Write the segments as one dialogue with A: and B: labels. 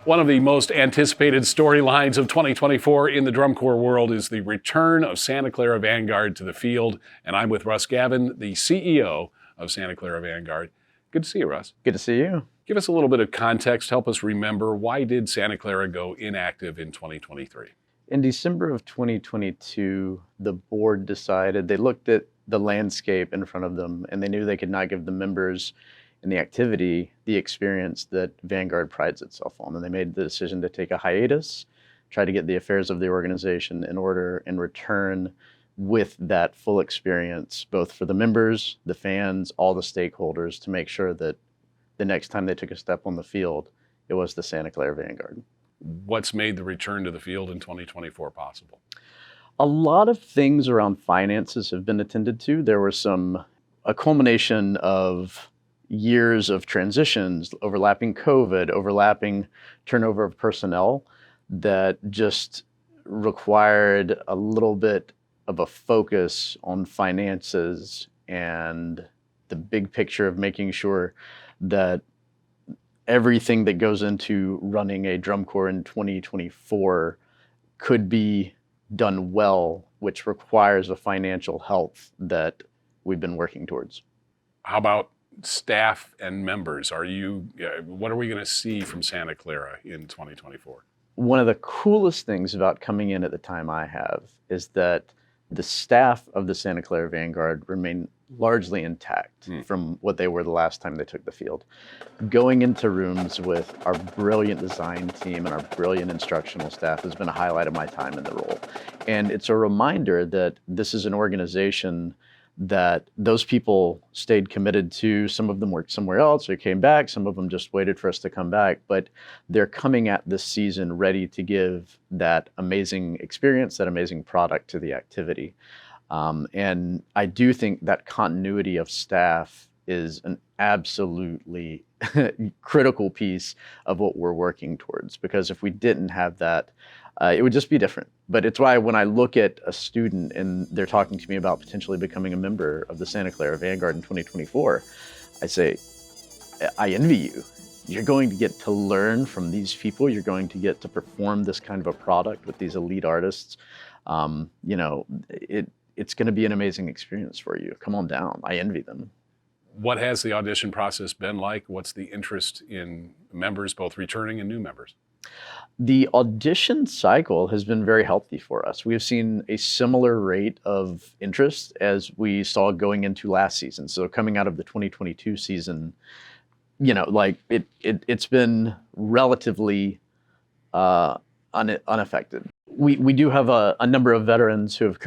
A: One of the most anticipated storylines of 2024 in the drum corps world is the return of Santa Clara Vanguard to the field. And I'm with Russ Gavin, the CEO of Santa Clara Vanguard. Good to see you, Russ.
B: Good to see you.
A: Give us a little bit of context. Help us remember, why did Santa Clara go inactive in 2023?
B: In December of 2022, the board decided, they looked at the landscape in front of them and they knew they could not give the members in the activity the experience that Vanguard prides itself on. And they made the decision to take a hiatus, try to get the affairs of the organization in order, and return with that full experience, both for the members, the fans, all the stakeholders, to make sure that the next time they took a step on the field, it was the Santa Clara Vanguard.
A: What's made the return to the field in 2024 possible?
B: A lot of things around finances have been attended to. There was a culmination of years of transitions, overlapping COVID, overlapping turnover of personnel that just required a little bit of a focus on finances and the big picture of making sure that everything that goes into running a drum corps in 2024 could be done well, which requires a financial health that we've been working towards.
A: How about staff and members? What are we going to see from Santa Clara in 2024?
B: One of the coolest things about coming in at the time I have is that the staff of the Santa Clara Vanguard remain largely intact from what they were the last time they took the field. Going into rooms with our brilliant design team and our brilliant instructional staff has been a highlight of my time in the role. And it's a reminder that this is an organization that those people stayed committed to. Some of them worked somewhere else or came back. Some of them just waited for us to come back. But they're coming at this season ready to give that amazing experience, that amazing product to the activity. And I do think that continuity of staff is an absolutely critical piece of what we're working towards. Because if we didn't have that, it would just be different. But it's why when I look at a student and they're talking to me about potentially becoming a member of the Santa Clara Vanguard in 2024, I say, I envy you. You're going to get to learn from these people. You're going to get to perform this kind of a product with these elite artists. It's going to be an amazing experience for you. Come on down. I envy them.
A: What has the audition process been like? What's the interest in members, both returning and new members?
B: The audition cycle has been very healthy for us. We have seen a similar rate of interest as we saw going into last season. So coming out of the 2022 season, it's been relatively unaffected. We do have a number of veterans who have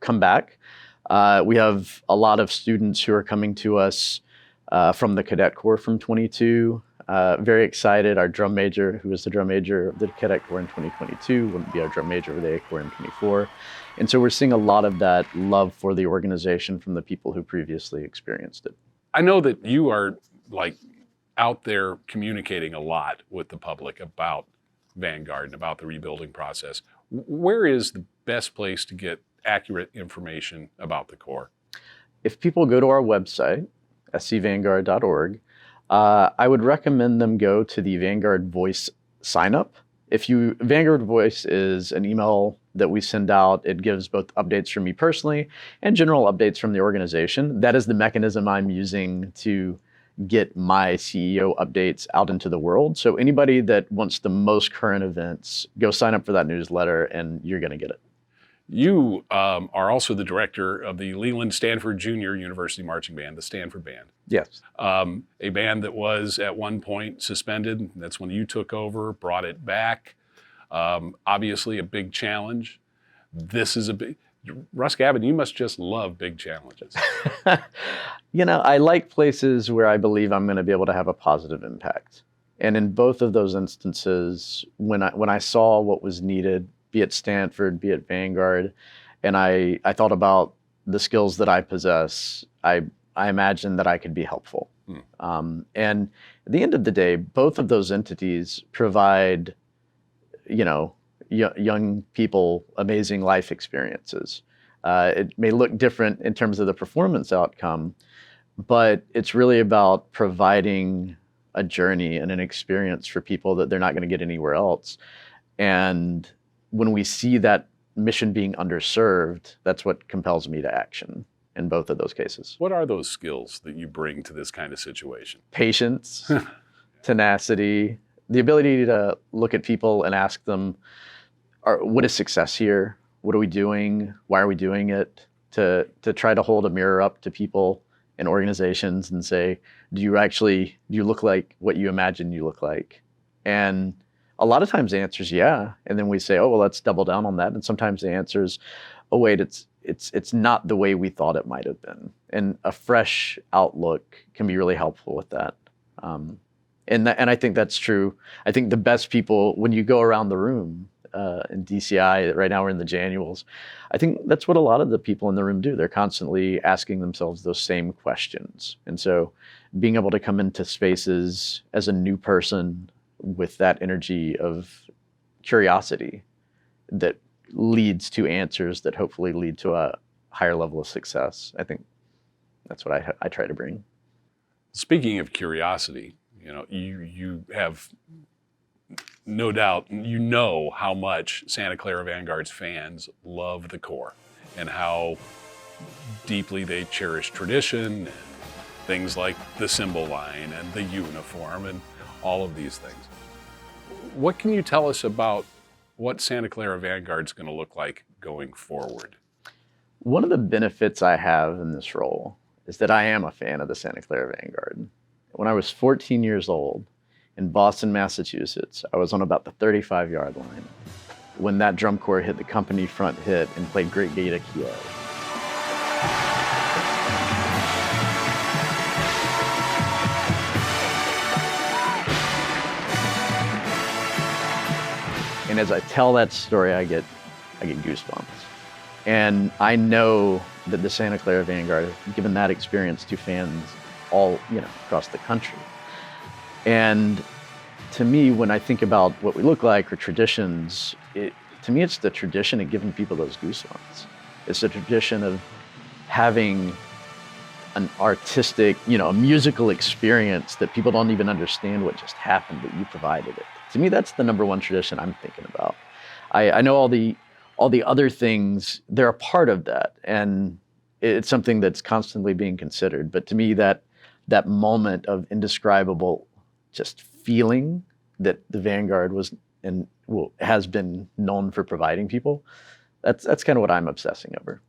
B: come back. We have a lot of students who are coming to us from the Cadet Corps from 22. Very excited. Our drum major, who was the drum major of the Cadet Corps in 2022, wouldn't be our drum major of the A Corps in 24. And so we're seeing a lot of that love for the organization from the people who previously experienced it.
A: I know that you are out there communicating a lot with the public about Vanguard and about the rebuilding process. Where is the best place to get accurate information about the Corps?
B: If people go to our website, scvanguard.org, I would recommend them go to the Vanguard Voice sign up. Vanguard Voice is an email that we send out. It gives both updates from me personally and general updates from the organization. That is the mechanism I'm using to get my CEO updates out into the world. So anybody that wants the most current events, go sign up for that newsletter and you're going to get it.
A: You are also the director of the Leland Stanford Junior University Marching Band, the Stanford Band.
B: Yes.
A: A band that was at one point suspended. That's when you took over, brought it back. Obviously a big challenge. Russ Gavin, you must just love big challenges.
B: I like places where I believe I'm going to be able to have a positive impact. And in both of those instances, when I saw what was needed, be it Stanford, be it Vanguard, and I thought about the skills that I possess, I imagined that I could be helpful. And at the end of the day, both of those entities provide, young people amazing life experiences. It may look different in terms of the performance outcome, but it's really about providing a journey and an experience for people that they're not going to get anywhere else. And when we see that mission being underserved, that's what compels me to action in both of those cases.
A: What are those skills that you bring to this kind of situation?
B: Patience, tenacity, the ability to look at people and ask them, what is success here? What are we doing? Why are we doing it? To try to hold a mirror up to people and organizations and say, do you look like what you imagine you look like? And a lot of times the answer is yeah. And then we say, oh, well, let's double down on that. And sometimes the answer is, oh, wait, it's not the way we thought it might have been. And a fresh outlook can be really helpful with that. And I think that's true. I think the best people, when you go around the room in DCI, right now we're in the Januals, I think that's what a lot of the people in the room do. They're constantly asking themselves those same questions. And so being able to come into spaces as a new person with that energy of curiosity that leads to answers that hopefully lead to a higher level of success, I think that's what I try to bring.
A: Speaking of curiosity, you have no doubt, how much Santa Clara Vanguard's fans love the Corps and how deeply they cherish tradition and things like the symbol line and the uniform and all of these things. What can you tell us about what Santa Clara Vanguard's going to look like going forward?
B: One of the benefits I have in this role is that I am a fan of the Santa Clara Vanguard. When I was 14 years old in Boston, Massachusetts, I was on about the 35-yard line when that drum corps hit the company front hit and played Great Gate of Kiev. And as I tell that story, I get goosebumps. And I know that the Santa Clara Vanguard has given that experience to fans all, across the country. And to me, when I think about what we look like or traditions, to me, it's the tradition of giving people those goosebumps. It's the tradition of having an artistic, a musical experience that people don't even understand what just happened, but you provided it. To me, that's the number one tradition I'm thinking about. I know all the other things, they're a part of that, and it's something that's constantly being considered. But to me, that moment of indescribable just feeling that the Vanguard was and has been known for providing people, that's kind of what I'm obsessing over.